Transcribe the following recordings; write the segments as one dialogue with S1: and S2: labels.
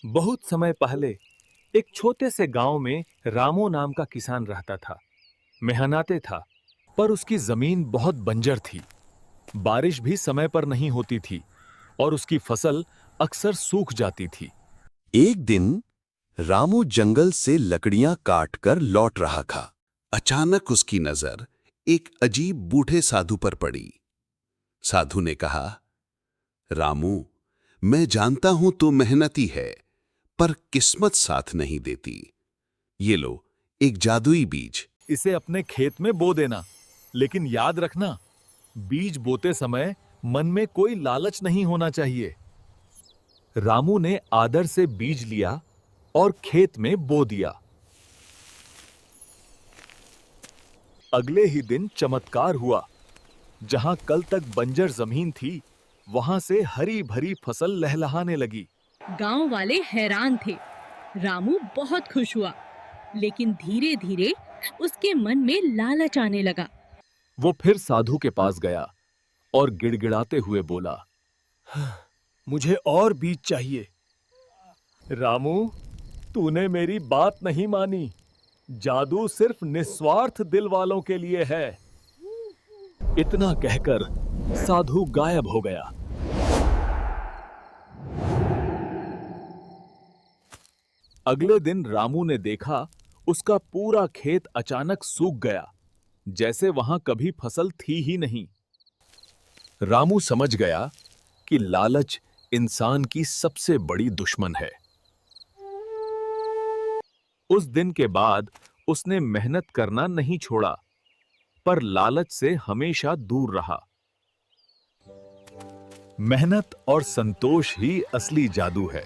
S1: बहुत समय पहले एक छोटे से गांव में रामू नाम का किसान रहता था। मेहनते था, पर उसकी जमीन बहुत बंजर थी। बारिश भी समय पर नहीं होती थी और उसकी फसल अक्सर सूख जाती थी।
S2: एक दिन रामू जंगल से लकड़ियां काट कर लौट रहा था।
S3: अचानक उसकी नजर एक अजीब बूढ़े साधु पर पड़ी। साधु ने कहा, रामू, मैं जानता हूं तू मेहनती है, पर किस्मत साथ नहीं देती। ये लो, एक जादुई बीज।
S1: इसे अपने खेत में बो देना, लेकिन याद रखना, बीज बोते समय मन में कोई लालच नहीं होना चाहिए। रामू ने आदर से बीज लिया और खेत में बो दिया। अगले ही दिन चमत्कार हुआ। जहां कल तक बंजर जमीन थी, वहां से हरी भरी फसल लहलहाने लगी।
S4: गांव वाले हैरान थे। रामू बहुत खुश हुआ, लेकिन धीरे धीरे उसके मन में लालच आने लगा।
S1: वो फिर साधु के पास गया और गिड़गिड़ाते हुए बोला, मुझे और बीज चाहिए। रामू, तूने मेरी बात नहीं मानी। जादू सिर्फ निस्वार्थ दिल वालों के लिए है। इतना कहकर साधु गायब हो गया। अगले दिन रामू ने देखा, उसका पूरा खेत अचानक सूख गया, जैसे वहां कभी फसल थी ही नहीं। रामू समझ गया कि लालच इंसान की सबसे बड़ी दुश्मन है। उस दिन के बाद उसने मेहनत करना नहीं छोड़ा, पर लालच से हमेशा दूर रहा। मेहनत और संतोष ही असली जादू है।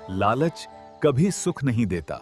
S1: लालच कभी सुख नहीं देता।